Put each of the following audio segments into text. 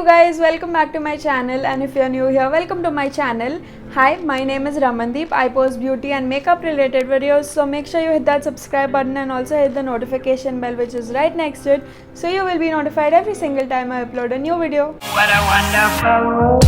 you guys, welcome back to my channel, and if you're new here, welcome to my channel. Hi, my name is Ramandeep. I post beauty and makeup related videos, so make sure you hit that subscribe button and also hit the notification bell which is right next to it, so you will be notified every single time I upload a new video. What a wonderful world.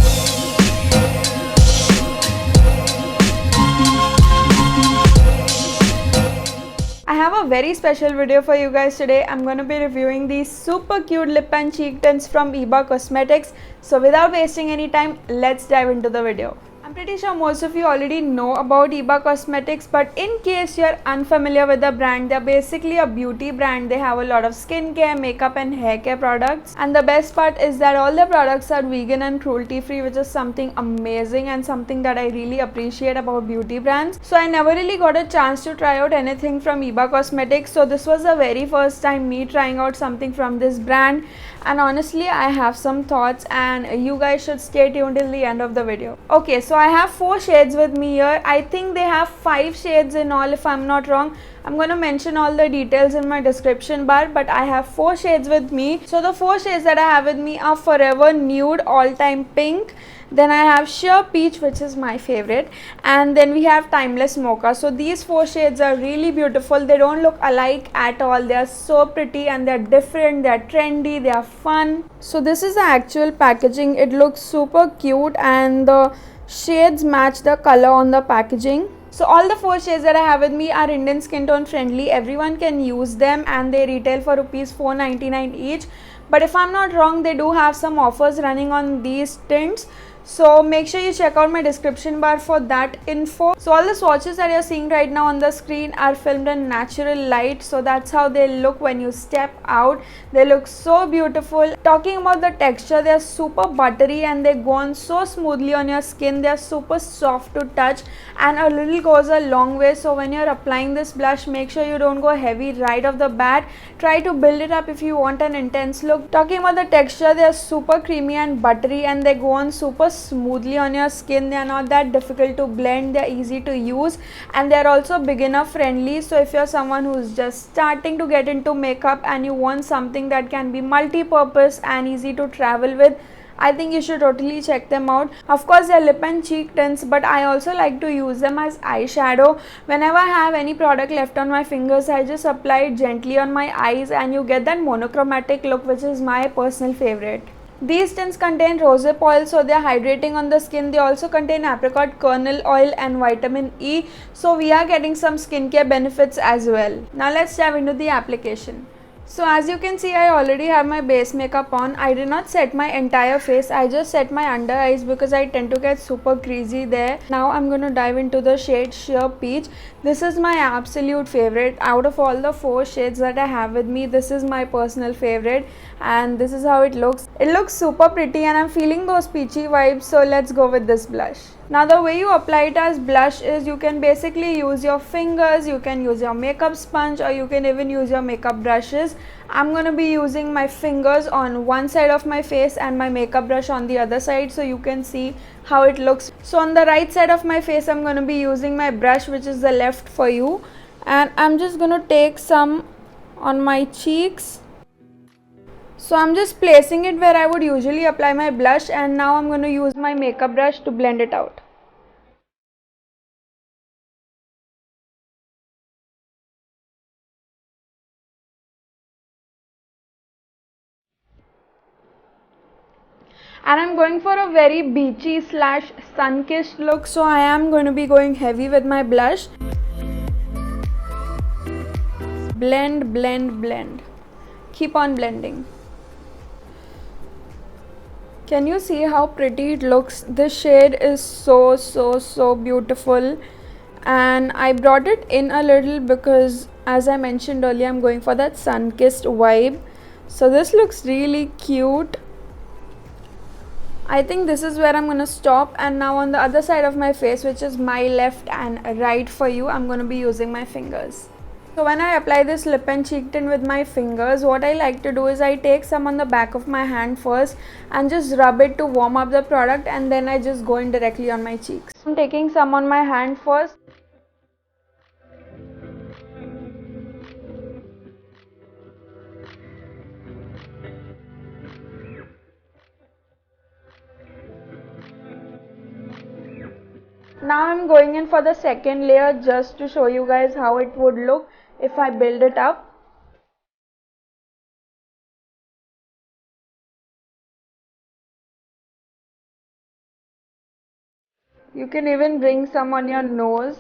I have a very special video for you guys today. I'm going to be reviewing these super cute lip and cheek tints from Iba Cosmetics. So without wasting any time, let's dive into the video. I'm pretty sure most of you already know about Iba Cosmetics, but in case you're unfamiliar with the brand, they're basically a beauty brand. They have a lot of skincare, makeup and hair care products, and the best part is that all the products are vegan and cruelty free, which is something amazing and something that I really appreciate about beauty brands. So I never really got a chance to try out anything from Iba Cosmetics, so this was the very first time me trying out something from this brand, and honestly I have some thoughts and you guys should stay tuned till the end of the video. Okay, so I have 4 shades with me here. I think they have 5 shades in all if I'm not wrong. I'm going to mention all the details in my description bar, but I have 4 shades with me. So the 4 shades that I have with me are Forever Nude, All Time Pink, then I have Sheer Peach, which is my favorite, and then we have Timeless Mocha. So these 4 shades are really beautiful. They don't look alike at all. They are so pretty and they're different, they're trendy, they are fun. So this is the actual packaging. It looks super cute and the shades match the color on the packaging. So all the 4 shades that I have with me are Indian skin tone friendly. Everyone can use them and they retail for rupees 499 each. But if I'm not wrong, they do have some offers running on these tints. So make sure you check out my description bar for that info. So all the swatches that you're seeing right now on the screen are filmed in natural light. So that's how they look when you step out. They look so beautiful. Talking about the texture, they're super buttery and they go on so smoothly on your skin. They're super soft to touch and a little goes a long way. So when you're applying this blush, make sure you don't go heavy right off the bat. Try to build it up if you want an intense look. Talking about the texture, they're super creamy and buttery and they go on super smoothly on your skin. They are not that difficult to blend. They are easy to use and they are also beginner friendly. So if you're someone who's just starting to get into makeup and you want something that can be multi-purpose and easy to travel with, I think you should totally check them out. Of course, they are lip and cheek tints, but I also like to use them as eyeshadow. Whenever I have any product left on my fingers, I just apply it gently on my eyes and you get that monochromatic look, which is my personal favorite. These tints contain rosehip oil, so they are hydrating on the skin. They also contain apricot kernel oil and vitamin E, so we are getting some skincare benefits as well. Now let's dive into the application. So as you can see, I already have my base makeup on. I did not set my entire face. I just set my under eyes because I tend to get super greasy there. Now I'm going to dive into the shade Sheer Peach. This is my absolute favorite. Out of all the 4 shades that I have with me, this is my personal favorite and this is how it looks. It looks super pretty and I'm feeling those peachy vibes, so let's go with this blush. Now the way you apply it as blush is you can basically use your fingers, you can use your makeup sponge, or you can even use your makeup brushes. I'm going to be using my fingers on one side of my face and my makeup brush on the other side, so you can see how it looks. So on the right side of my face, I'm going to be using my brush, which is the left for you, and I'm just going to take some on my cheeks. So I'm just placing it where I would usually apply my blush, and now I'm going to use my makeup brush to blend it out. And I'm going for a very beachy slash sun-kissed look, so I am going to be going heavy with my blush. Blend, blend, blend. Keep on blending. Can you see how pretty it looks? This shade is so beautiful, and I brought it in a little because, as I mentioned earlier, I'm going for that sun-kissed vibe. So this looks really cute. I think this is where I'm going to stop, and now on the other side of my face, which is my left and right for you, I'm going to be using my fingers. So when I apply this lip and cheek tint with my fingers, what I like to do is I take some on the back of my hand first and just rub it to warm up the product, and then I just go in directly on my cheeks. I'm taking some on my hand first. Now I'm going in for the second layer just to show you guys how it would look if I build it up. You can even bring some on your nose.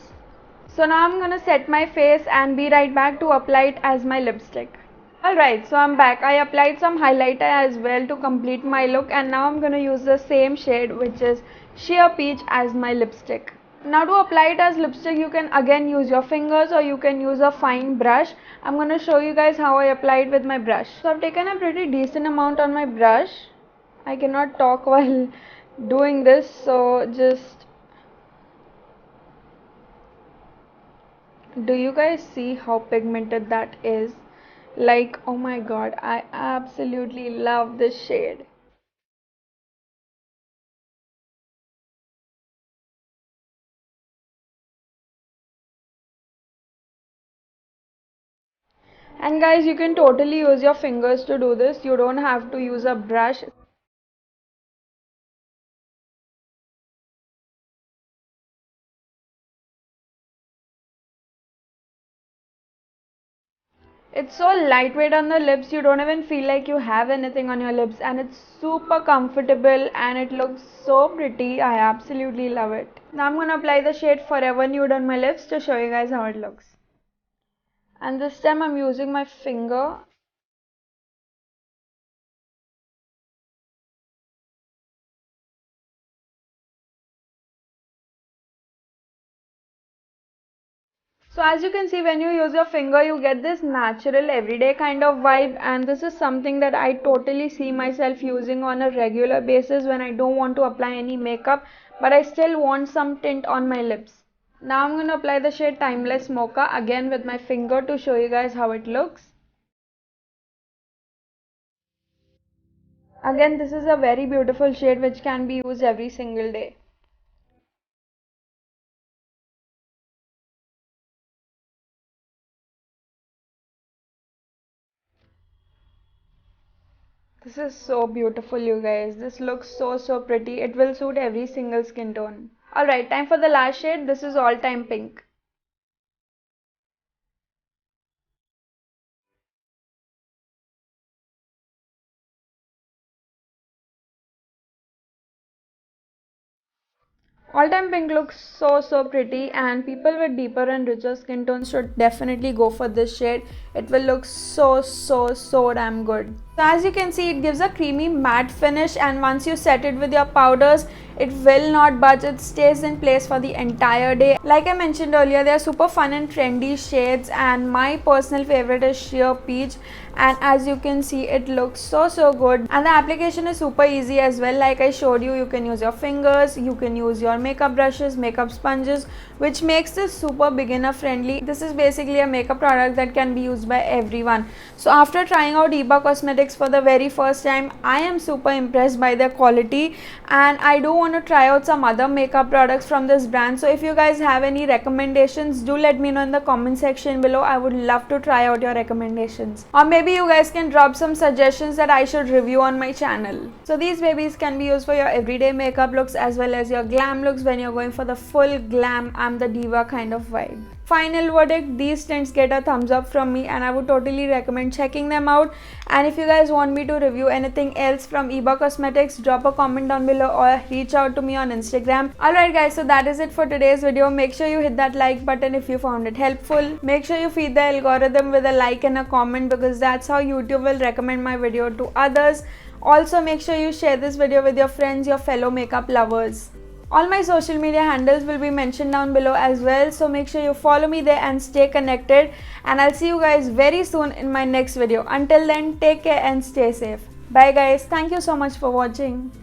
So now I'm gonna set my face and be right back to apply it as my lipstick. Alright, so I'm back. I applied some highlighter as well to complete my look, and now I'm gonna use the same shade, which is Sheer Peach, as my lipstick. Now to apply it as lipstick, you can again use your fingers or you can use a fine brush. I'm gonna show you guys how I apply it with my brush. So I've taken a pretty decent amount on my brush. I cannot talk while doing this, so just... Do you guys see how pigmented that is? Like, oh my god, I absolutely love this shade. And guys, you can totally use your fingers to do this. You don't have to use a brush. It's so lightweight on the lips, you don't even feel like you have anything on your lips, and it's super comfortable and it looks so pretty. I absolutely love it. Now I'm gonna apply the shade Forever Nude on my lips to show you guys how it looks. And this time I'm using my finger. So as you can see, when you use your finger, you get this natural everyday kind of vibe, and this is something that I totally see myself using on a regular basis when I don't want to apply any makeup but I still want some tint on my lips. Now I'm going to apply the shade Timeless Mocha again with my finger to show you guys how it looks. Again, this is a very beautiful shade which can be used every single day. This is so beautiful, you guys. This looks so pretty. It will suit every single skin tone. Alright, time for the last shade. This is All Time Pink. All Time Pink looks so pretty, and people with deeper and richer skin tones should definitely go for this shade. It will look so damn good. So as you can see, it gives a creamy matte finish, and once you set it with your powders, it will not budge. It stays in place for the entire day. Like I mentioned earlier, they are super fun and trendy shades, and my personal favorite is Sheer Peach, and as you can see, it looks so good, and the application is super easy as well. Like I showed you, you can use your fingers, you can use your makeup brushes, makeup sponges, which makes this super beginner friendly. This is basically a makeup product that can be used by everyone. So after trying out Iba Cosmetics for the very first time, I am super impressed by their quality, and I do want to try out some other makeup products from this brand. So if you guys have any recommendations, do let me know in the comment section below. I would love to try out your recommendations, or maybe you guys can drop some suggestions that I should review on my channel. So these babies can be used for your everyday makeup looks as well as your glam looks when you're going for the full glam I'm the diva kind of vibe. Final verdict, these tints get a thumbs up from me, and I would totally recommend checking them out. And if you guys want me to review anything else from Iba Cosmetics, drop a comment down below or reach out to me on Instagram. Alright guys, so that is it for today's video. Make sure you hit that like button if you found it helpful. Make sure you feed the algorithm with a like and a comment, because that's how YouTube will recommend my video to others. Also, make sure you share this video with your friends, your fellow makeup lovers. All my social media handles will be mentioned down below as well, so make sure you follow me there and stay connected, and I'll see you guys very soon in my next video. Until then, take care and stay safe. Bye guys. Thank you so much for watching.